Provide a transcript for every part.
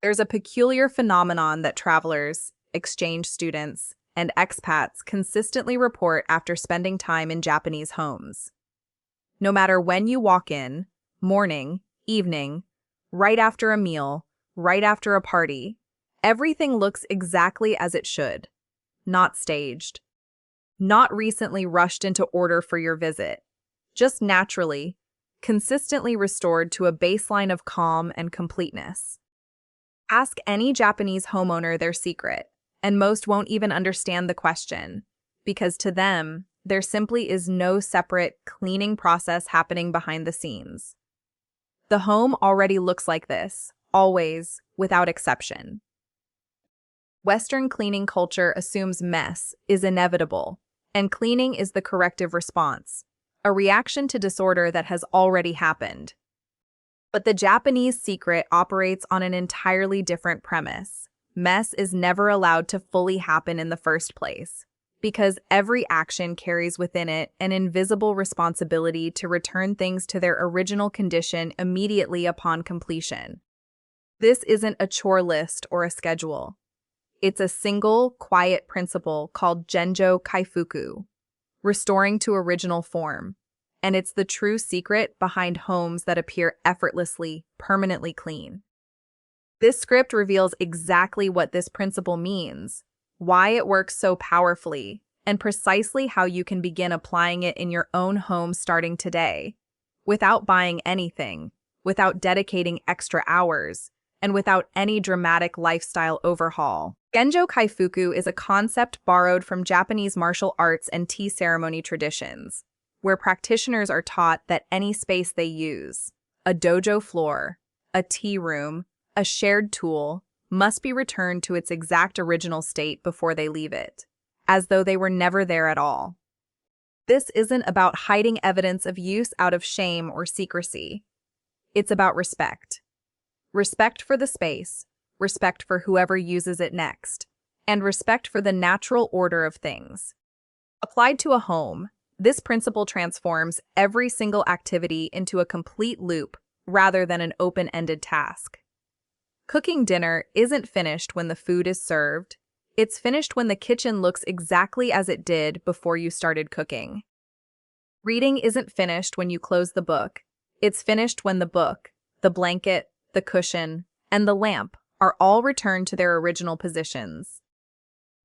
There's a peculiar phenomenon that travelers, exchange students, and expats consistently report after spending time in Japanese homes. No matter when you walk in, morning, evening, right after a meal, right after a party, everything looks exactly as it should. Not staged. Not recently rushed into order for your visit. Just naturally, consistently restored to a baseline of calm and completeness. Ask any Japanese homeowner their secret, and most won't even understand the question, because to them, there simply is no separate cleaning process happening behind the scenes. The home already looks like this, always, without exception. Western cleaning culture assumes mess is inevitable, and cleaning is the corrective response, a reaction to disorder that has already happened. But the Japanese secret operates on an entirely different premise. Mess is never allowed to fully happen in the first place, because every action carries within it an invisible responsibility to return things to their original condition immediately upon completion. This isn't a chore list or a schedule. It's a single, quiet principle called Genjo Kaifuku, restoring to original form. And it's the true secret behind homes that appear effortlessly, permanently clean. This script reveals exactly what this principle means, why it works so powerfully, and precisely how you can begin applying it in your own home starting today, without buying anything, without dedicating extra hours, and without any dramatic lifestyle overhaul. Genjo Kaifuku is a concept borrowed from Japanese martial arts and tea ceremony traditions, where practitioners are taught that any space they use, a dojo floor, a tea room, a shared tool, must be returned to its exact original state before they leave it, as though they were never there at all. This isn't about hiding evidence of use out of shame or secrecy. It's about respect. Respect for the space, respect for whoever uses it next, and respect for the natural order of things. Applied to a home, this principle transforms every single activity into a complete loop rather than an open-ended task. Cooking dinner isn't finished when the food is served. It's finished when the kitchen looks exactly as it did before you started cooking. Reading isn't finished when you close the book. It's finished when the book, the blanket, the cushion, and the lamp are all returned to their original positions.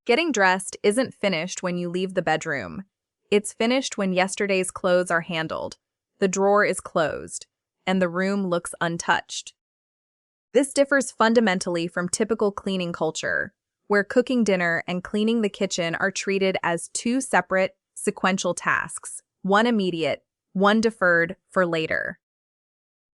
Getting dressed isn't finished when you leave the bedroom. It's finished when yesterday's clothes are handled, the drawer is closed, and the room looks untouched. This differs fundamentally from typical cleaning culture, where cooking dinner and cleaning the kitchen are treated as two separate, sequential tasks, one immediate, one deferred for later.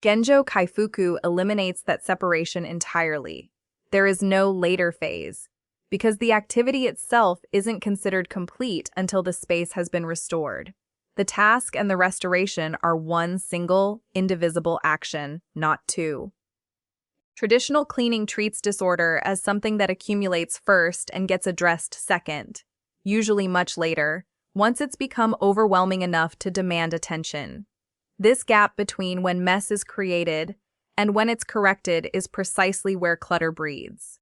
Genjo Kaifuku eliminates that separation entirely. There is no later phase, because the activity itself isn't considered complete until the space has been restored. The task and the restoration are one single, indivisible action, not two. Traditional cleaning treats disorder as something that accumulates first and gets addressed second, usually much later, once it's become overwhelming enough to demand attention. This gap between when mess is created and when it's corrected is precisely where clutter breeds.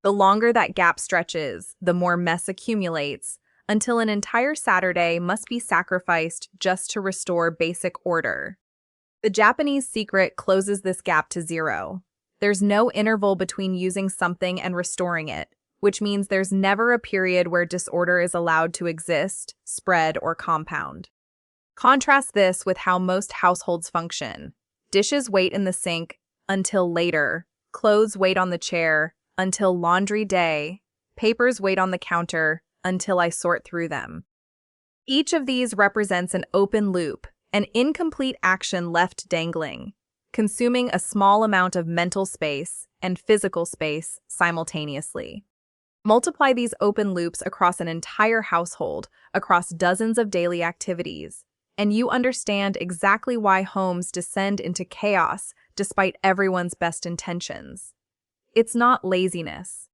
The longer that gap stretches, the more mess accumulates, until an entire Saturday must be sacrificed just to restore basic order. The Japanese secret closes this gap to zero. There's no interval between using something and restoring it, which means there's never a period where disorder is allowed to exist, spread, or compound. Contrast this with how most households function. Dishes wait in the sink until later, clothes wait on the chair until laundry day, papers wait on the counter until I sort through them. Each of these represents an open loop, an incomplete action left dangling, consuming a small amount of mental space and physical space simultaneously. Multiply these open loops across an entire household, across dozens of daily activities, and you understand exactly why homes descend into chaos despite everyone's best intentions. It's not laziness.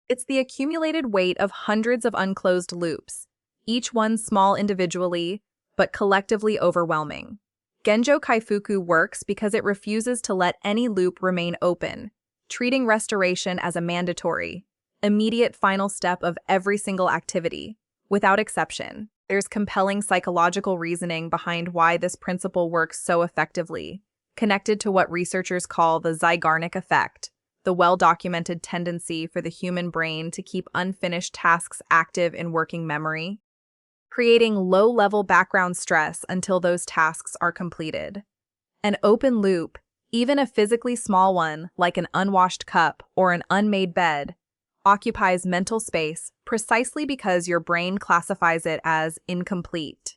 It's the accumulated weight of hundreds of unclosed loops, each one small individually, but collectively overwhelming. Genjo Kaifuku works because it refuses to let any loop remain open. treating restoration as a mandatory, immediate final step of every single activity, without exception. There's compelling psychological reasoning behind why this principle works so effectively, connected to what researchers call the Zeigarnik Effect, the well-documented tendency for the human brain to keep unfinished tasks active in working memory, creating low-level background stress until those tasks are completed. An open loop, even a physically small one like an unwashed cup or an unmade bed, occupies mental space precisely because your brain classifies it as incomplete.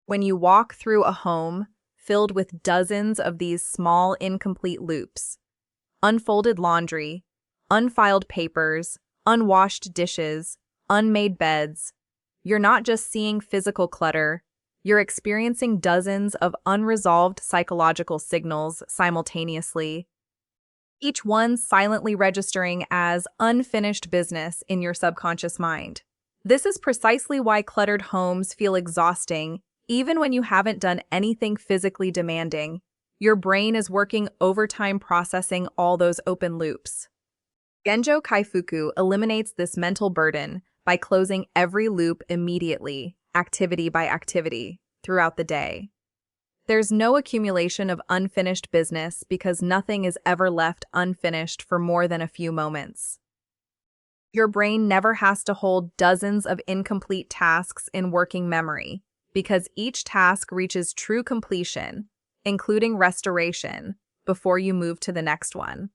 When you walk through a home filled with dozens of these small incomplete loops, unfolded laundry, unfiled papers, unwashed dishes, unmade beds, you're not just seeing physical clutter, you're experiencing dozens of unresolved psychological signals simultaneously, each one silently registering as unfinished business in your subconscious mind. This is precisely why cluttered homes feel exhausting, even when you haven't done anything physically demanding. Your brain is working overtime processing all those open loops. Genjo Kaifuku eliminates this mental burden by closing every loop immediately, activity by activity, throughout the day. There's no accumulation of unfinished business because nothing is ever left unfinished for more than a few moments. Your brain never has to hold dozens of incomplete tasks in working memory because each task reaches true completion, including restoration, before you move to the next one.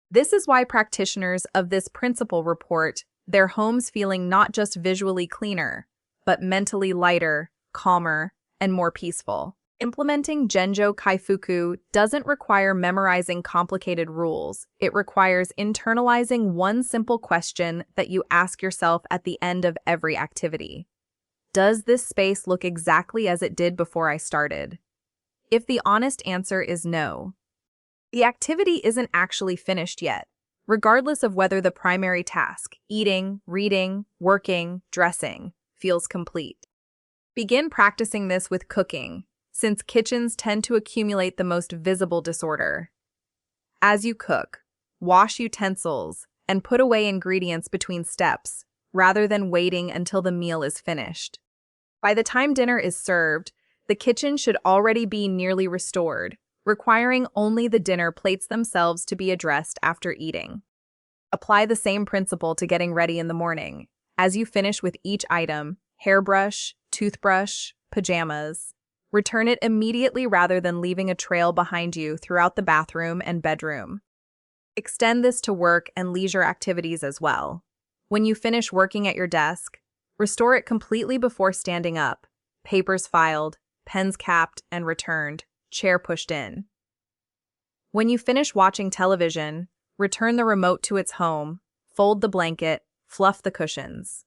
This is why practitioners of this principle report their homes feeling not just visually cleaner, but mentally lighter, calmer, and more peaceful. Implementing Genjo Kaifuku doesn't require memorizing complicated rules. It requires internalizing one simple question that you ask yourself at the end of every activity. Does this space look exactly as it did before I started? If the honest answer is no, the activity isn't actually finished yet, regardless of whether the primary task, eating, reading, working, dressing, feels complete. Begin practicing this with cooking, since kitchens tend to accumulate the most visible disorder. As you cook, wash utensils and put away ingredients between steps, rather than waiting until the meal is finished. By the time dinner is served, the kitchen should already be nearly restored, requiring only the dinner plates themselves to be addressed after eating. Apply the same principle to getting ready in the morning. As you finish with each item, hairbrush, toothbrush, pajamas, return it immediately rather than leaving a trail behind you throughout the bathroom and bedroom. Extend this to work and leisure activities as well. When you finish working at your desk, restore it completely before standing up, papers filed, pens capped and returned, chair pushed in. When you finish watching television, return the remote to its home, fold the blanket, fluff the cushions.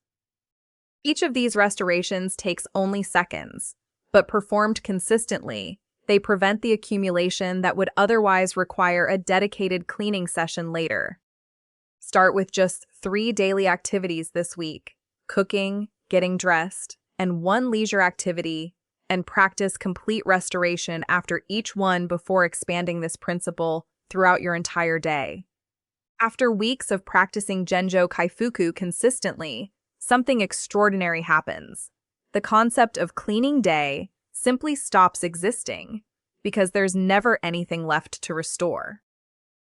Each of these restorations takes only seconds, but performed consistently, they prevent the accumulation that would otherwise require a dedicated cleaning session later. Start with just 3 daily activities this week: cooking, getting dressed, and 1 leisure activity, and practice complete restoration after each one before expanding this principle throughout your entire day. After weeks of practicing Genjo Kaifuku consistently, something extraordinary happens. The concept of cleaning day simply stops existing because there's never anything left to restore.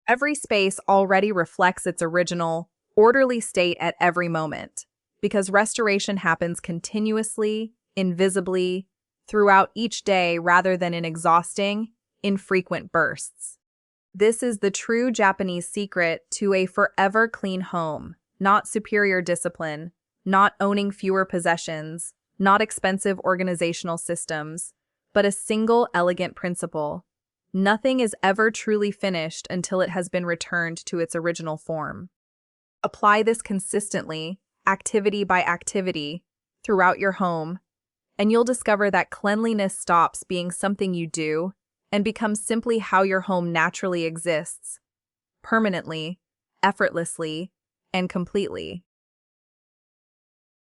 Every space already reflects its original, orderly state at every moment because restoration happens continuously, invisibly, throughout each day rather than in exhausting, infrequent bursts. This is the true Japanese secret to a forever clean home, not superior discipline, not owning fewer possessions, not expensive organizational systems, but a single elegant principle. Nothing is ever truly finished until it has been returned to its original form. Apply this consistently, activity by activity, throughout your home, and you'll discover that cleanliness stops being something you do and becomes simply how your home naturally exists, permanently, effortlessly, and completely.